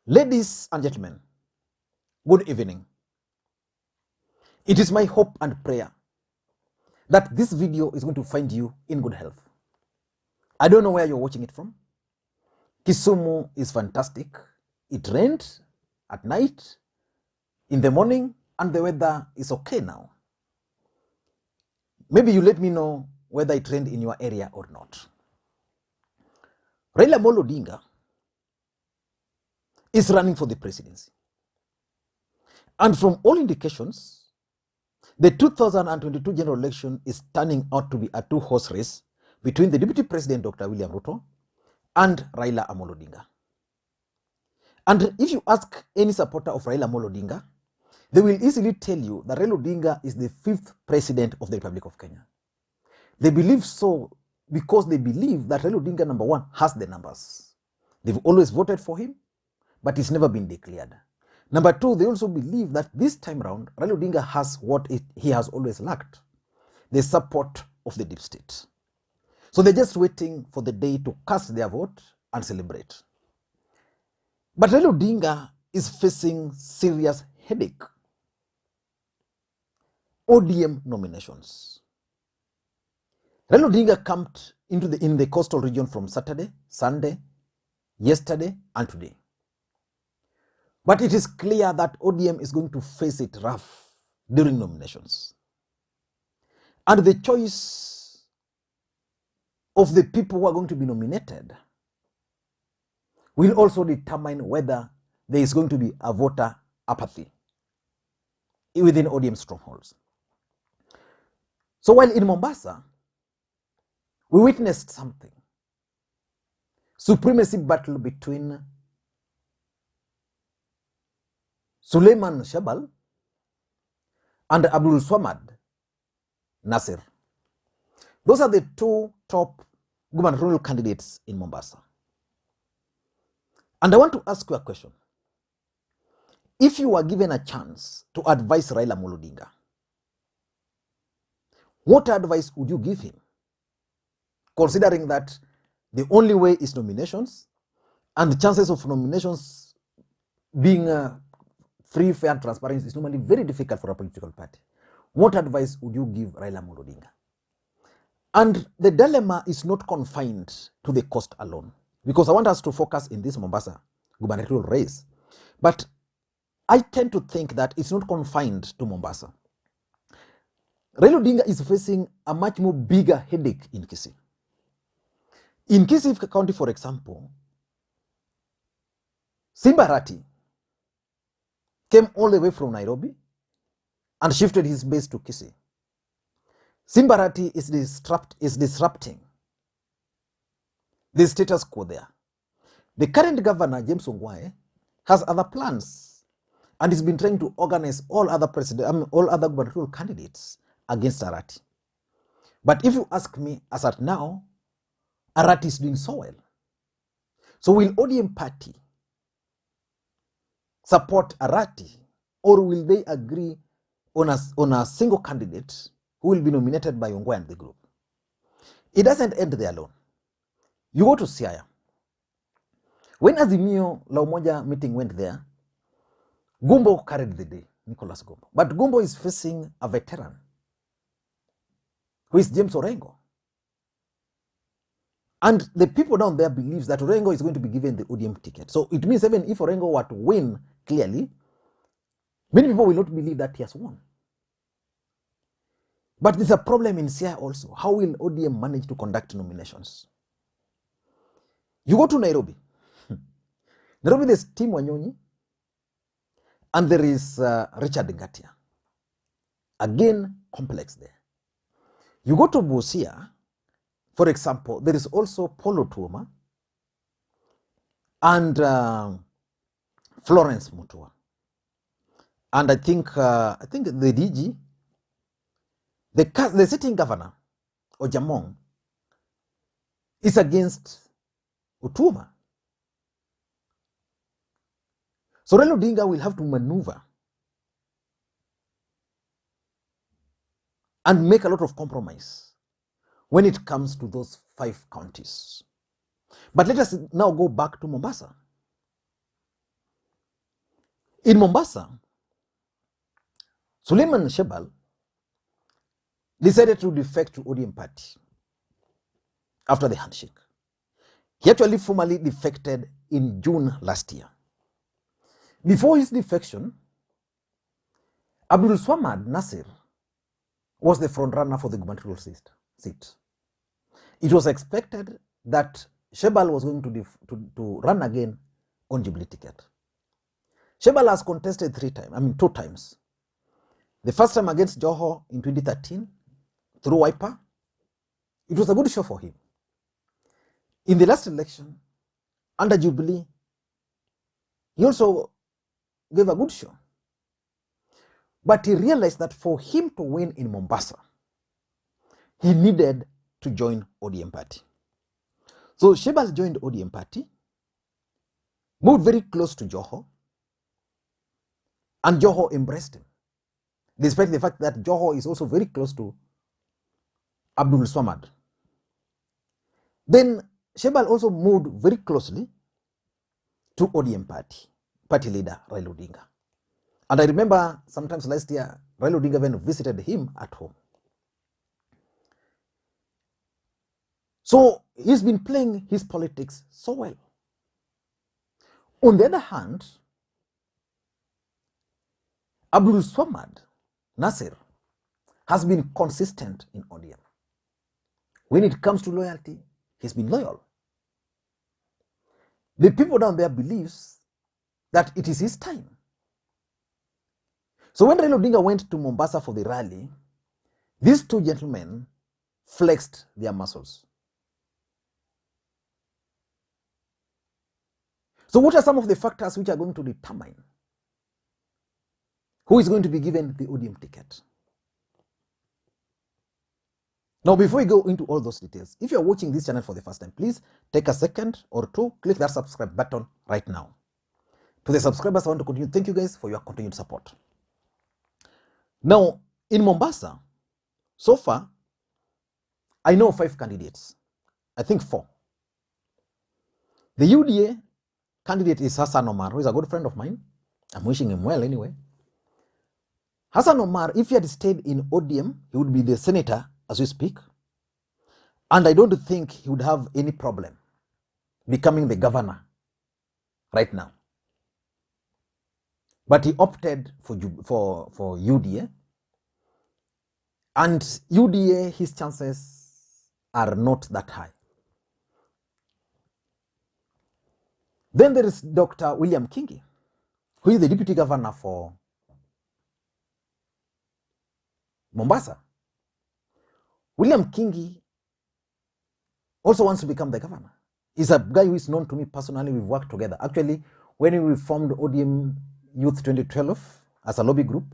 Ladies and gentlemen, good evening. It is my hope and prayer that this video is going to find you in good health. I don't know where you're watching it from. Kisumu is fantastic. It rained at night, in the morning, and the weather is okay now. Maybe you let me know whether it rained in your area or not. Raila Odinga is running for the presidency. And from all indications, the 2022 general election is turning out to be a two-horse race between the Deputy President, Dr. William Ruto, and Raila Odinga. And if you ask any supporter of Raila Odinga, they will easily tell you that Raila Odinga is the 5th president of the Republic of Kenya. They believe so because they believe that Raila Odinga, number one, has the numbers. They've always voted for him, but it's never been declared. Number two, they also believe that this time around, Raila Odinga has what he has always lacked, the support of the deep state. So they're just waiting for the day to cast their vote and celebrate. But Raila Odinga is facing serious headache. ODM nominations. Raila Odinga camped in the coastal region from Saturday, Sunday, yesterday, and today. But it is clear that ODM is going to face it rough during nominations. And the choice of the people who are going to be nominated will also determine whether there is going to be a voter apathy within ODM strongholds. So while in Mombasa, we witnessed something. Supremacy battle between Suleiman Shahbal and Abdulswamad Nassir. Those are the two top gubernatorial candidates in Mombasa. And I want to ask you a question. If you were given a chance to advise Raila Odinga, what advice would you give him? Considering that the only way is nominations, and the chances of nominations being free, fair, and transparent is normally very difficult for a political party. What advice would you give Raila Odinga? And the dilemma is not confined to the coast alone, because I want us to focus in this Mombasa gubernatorial race. But I tend to think that it's not confined to Mombasa. Raila Odinga is facing a much more bigger headache in Kisii. In Kisii County, for example, Simba Arati came all the way from Nairobi and shifted his base to Kisii. Simba Arati is disrupting the status quo there. The current governor, James Ongwae, has other plans and has been trying to organize all other gubernatorial candidates against Arati. But if you ask me, as at now, Arati is doing so well. So will ODM party support Arati, or will they agree on a single candidate who will be nominated by Ongwae and the group? It doesn't end there alone. You go to Siaya. When Azimio La Umoja meeting went there, Gumbo carried the day, Nicholas Gumbo. But Gumbo is facing a veteran, who is James Orengo. And the people down there believe that Orengo is going to be given the ODM ticket. So it means even if Orengo were to win clearly, many people will not believe that he has won. But there's a problem in Siaya also. How will ODM manage to conduct nominations? You go to Nairobi. Nairobi, there's Tim Wanyonyi, and there is Richard Ngatia. Again, complex there. You go to Busia, for example, there is also Paul Otuoma and Florence Mutua. And I think the DG, the sitting governor, Ojamong, is against Otuoma. So Raila Odinga will have to maneuver and make a lot of compromise when it comes to those 5 counties. But let us now go back to Mombasa. In Mombasa, Suleiman Shahbal decided to defect to ODM party after the handshake. He actually formally defected in June last year. Before his defection, Abdulswamad Nassir was the frontrunner for the gubernatorial seat. It was expected that Shahbal was going to run again on Jubilee ticket. Shahbal has contested two times. The first time against Joho in 2013 through Wiper. It was a good show for him. In the last election, under Jubilee, he also gave a good show. But he realized that for him to win in Mombasa, he needed to join ODM party. So Shahbal joined ODM party, moved very close to Joho, and Joho embraced him, despite the fact that Joho is also very close to Abdulswamad. Then Shahbal also moved very closely to ODM party leader Raila Odinga. And I remember sometimes last year, Raila Odinga even visited him at home. So he's been playing his politics so well. On the other hand, Abdulswamad Nassir has been consistent in ODM. When it comes to loyalty, he's been loyal. The people down there believes that it is his time. So when Raila Odinga went to Mombasa for the rally, these two gentlemen flexed their muscles. So what are some of the factors which are going to determine who is going to be given the ODM ticket? Now, before we go into all those details, if you're watching this channel for the first time, please take a second or two, click that subscribe button right now. To the subscribers, I want to continue. Thank you guys for your continued support. Now, in Mombasa, so far, I know 5 candidates. I think 4. The UDA candidate is Hassan Omar, who is a good friend of mine. I'm wishing him well anyway. Hassan Omar, if he had stayed in ODM, he would be the senator as we speak. And I don't think he would have any problem becoming the governor right now. But he opted for UDA. And UDA, his chances are not that high. Then there is Dr. William Kingi, who is the deputy governor for Mombasa. William Kingi also wants to become the governor. He's a guy who is known to me personally. We've worked together. Actually, when we formed ODM Youth 2012 as a lobby group,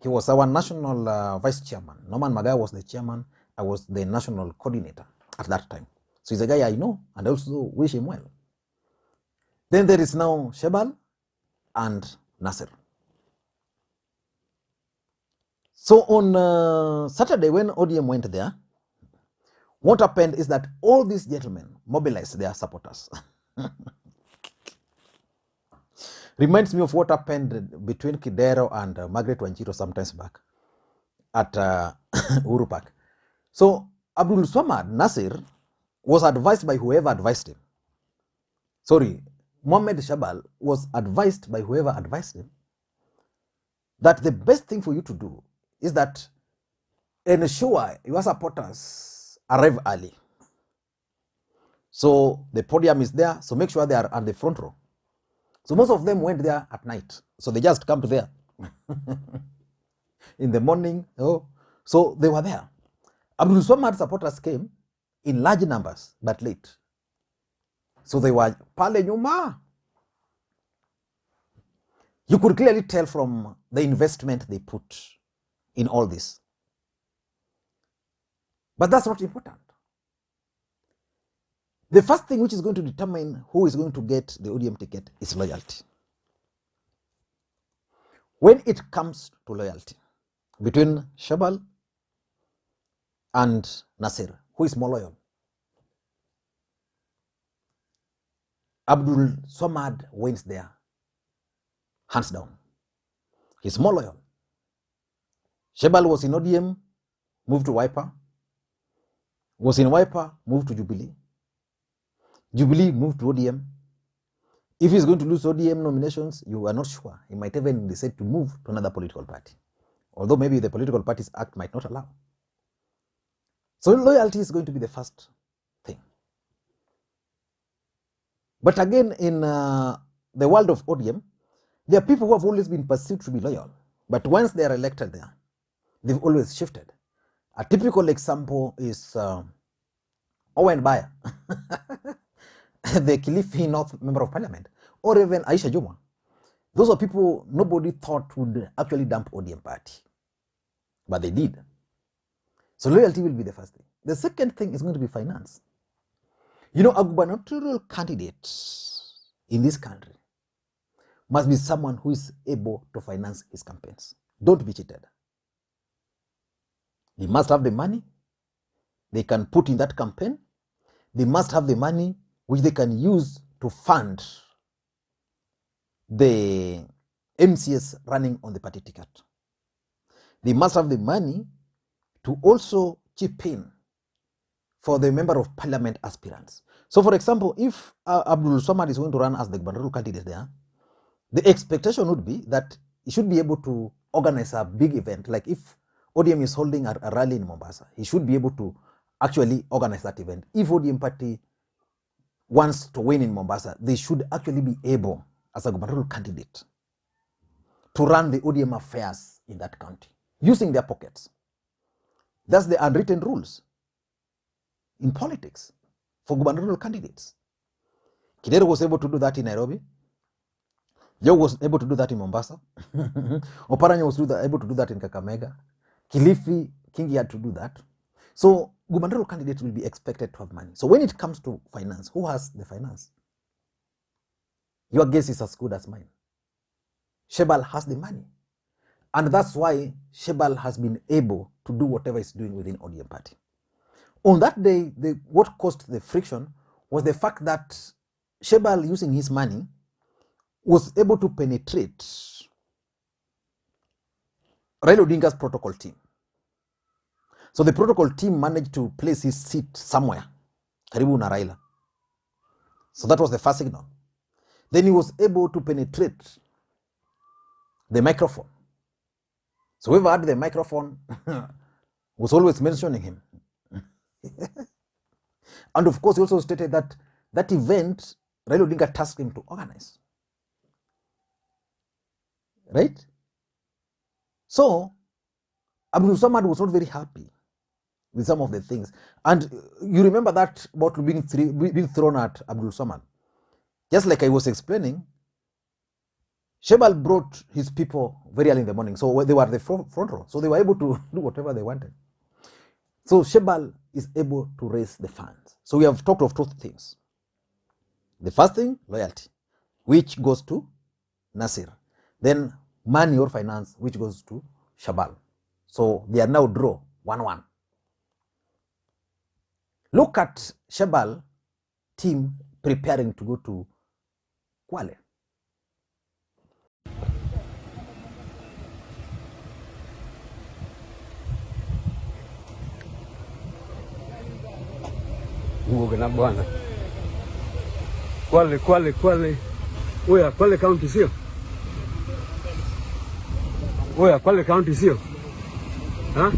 he was our national vice chairman. Norman Magaya was the chairman. I was the national coordinator at that time. So he's a guy I know and I also wish him well. Then there is now Shahbal and Nassir. So on Saturday, when ODM went there, what happened is that all these gentlemen mobilized their supporters. Reminds me of what happened between Kidero and Margaret Wanjiru sometimes back at Uhuru Park. So Abdulswamad Nassir was advised by whoever advised him. Sorry, Mohammed Shahbal was advised by whoever advised him that the best thing for you to do is that ensure your supporters arrive early. So the podium is there, so make sure they are at the front row. So most of them went there at night. So they just camped there. In the morning, so they were there. Abdulswamad supporters came in large numbers, but late. So they were pale nyuma. You could clearly tell from the investment they put in all this. But that's not important. The first thing which is going to determine who is going to get the ODM ticket is loyalty. When it comes to loyalty between Shahbal and Nassir, who is more loyal? Abdulswamad wins there, hands down. He's more loyal. Shahbal was in ODM, moved to Wiper. Was in Wiper, moved to Jubilee. Jubilee moved to ODM. If he's going to lose ODM nominations, you are not sure. He might even decide to move to another political party. Although maybe the Political Parties Act might not allow. So loyalty is going to be the first thing. But again, in the world of ODM, there are people who have always been perceived to be loyal. But once they are elected there, they've always shifted. A typical example is Owen Baya, the Kilifi North Member of Parliament, or even Aisha Juma. Those are people nobody thought would actually dump ODM party. But they did. So loyalty will be the first thing. The second thing is going to be finance. You know, a gubernatorial candidate in this country must be someone who is able to finance his campaigns. Don't be cheated. They must have the money they can put in that campaign. They must have the money which they can use to fund the MCS running on the party ticket. They must have the money to also chip in for the member of parliament aspirants. So for example, if Abdulswamad is going to run as the gubernatorial candidate there, the expectation would be that he should be able to organize a big event. Like if ODM is holding a rally in Mombasa, he should be able to actually organize that event. If ODM party wants to win in Mombasa, they should actually be able, as a gubernatorial candidate, to run the ODM affairs in that county, using their pockets. That's the unwritten rules in politics for gubernatorial candidates. Kidero was able to do that in Nairobi. Joe was able to do that in Mombasa. Oparanya was able to do that in Kakamega. Kilifi, Kingi had to do that. So gubernatorial candidates will be expected to have money. So when it comes to finance, who has the finance? Your guess is as good as mine. Shahbal has the money. And that's why Shahbal has been able to do whatever he's doing within ODM party. On that day, what caused the friction was the fact that Shahbal, using his money, was able to penetrate Raila Odinga's protocol team. So the protocol team managed to place his seat somewhere, karibu na Raila. So that was the first signal. Then he was able to penetrate the microphone. So whoever had the microphone was always mentioning him. And of course, he also stated that that event, Raila Odinga tasked him to organize. Right? So, Abdulswamand was not very happy with some of the things. And you remember that bottle being thrown at Abdulswamand. Just like I was explaining, Shahbal brought his people very early in the morning. So they were the front row. So they were able to do whatever they wanted. So Shahbal is able to raise the funds. So we have talked of two things. The first thing, loyalty, which goes to Nassir. Then money or finance, which goes to Shahbal. So they are now draw 1-1. Look at Shahbal team preparing to go to Kwale. Na bwana Kwale oya Kwale county sio oya Kwale county sio ha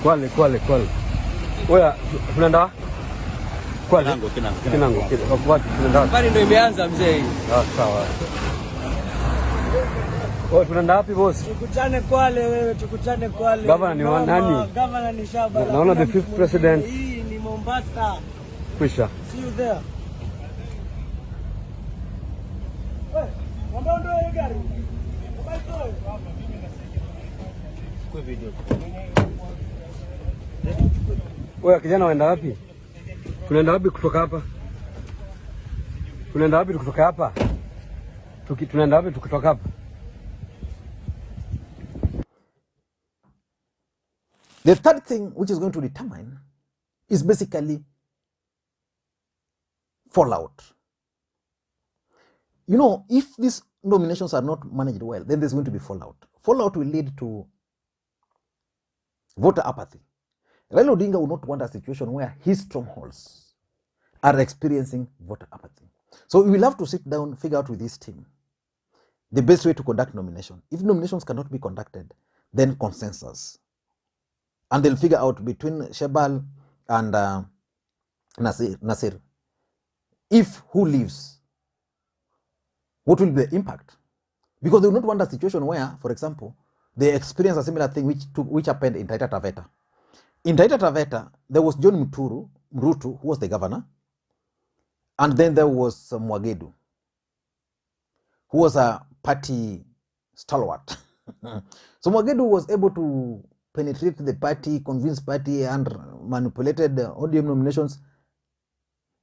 Kwale oya tunaenda Kwale Kinango wapi tunaenda bali ndio imeanza mzee sawa oh tunaenda wapi boss tukutane Kwale wewe tukutane Kwale gavana ni nani gavana ni Shahbal naona the fifth president hii ni Mombasa kwisha see you there kwa video wewe kijana waenda wapi tunaenda wapi kutoka hapa tunaenda wapi kutoka hapa tunaenda wapi kutoka hapa. The third thing which is going to determine is basically fallout. you know, if these nominations are not managed well, then there's going to be fallout. Fallout will lead to voter apathy. Raila Odinga will not want a situation where his strongholds are experiencing voter apathy. So we will have to sit down, figure out with this team the best way to conduct nomination. If nominations cannot be conducted, then consensus. And they'll figure out between Shahbal and Nassir, if who leaves, what will be the impact? Because they will not want a situation where, for example, they experience a similar thing which happened in Taita Taveta. In Taita Taveta, there was John Ruto, who was the governor, and then there was Mwagedu, who was a party stalwart. So Mwagedu was able to penetrate the party, convince party, and manipulated the ODM nominations.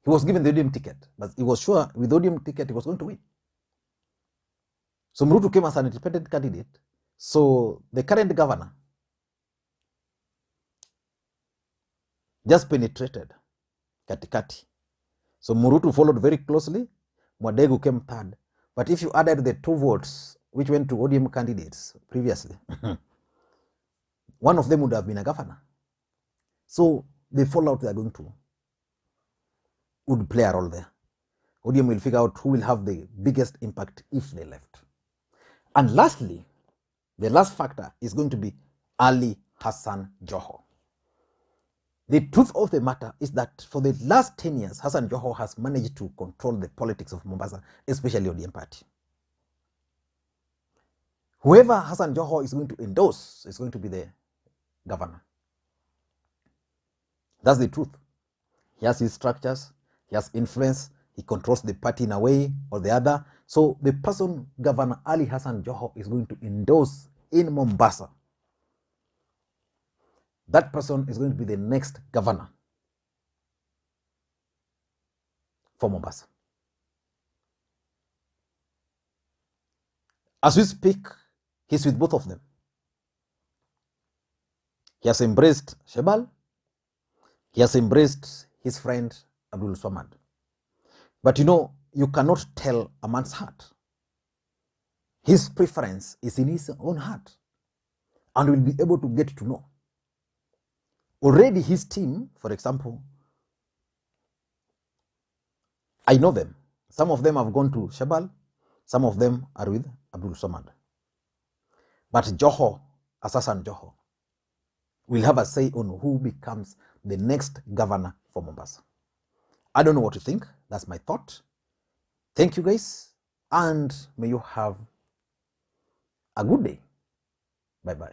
He was given the ODM ticket, but he was sure with the ODM ticket he was going to win. So Ruto came as an independent candidate. So the current governor just penetrated katikati. So Ruto followed very closely. Mwadegu came third. But if you added the 2 votes which went to ODM candidates previously, one of them would have been a governor. So the fallout they are going to would play a role there. ODM will figure out who will have the biggest impact if they left. And lastly, the last factor is going to be Ali Hassan Joho. The truth of the matter is that for the last 10 years, Hassan Joho has managed to control the politics of Mombasa, especially ODM party. Whoever Hassan Joho is going to endorse is going to be the governor. That's the truth. He has his structures, he has influence, he controls the party in a way or the other. So the person Governor Ali Hassan Joho is going to endorse in Mombasa, that person is going to be the next governor for Mombasa. As we speak, he's with both of them. He has embraced Shahbal. He has embraced his friend Abdulswamand. But you know, you cannot tell a man's heart. His preference is in his own heart, and will be able to get to know. Already his team, for example, I know them. Some of them have gone to Shahbal, some of them are with Abdulswamand. But Joho, Hassan Joho, will have a say on who becomes the next governor for Mombasa. I don't know what you think. That's my thought. Thank you guys, and may you have a good day. Bye-bye.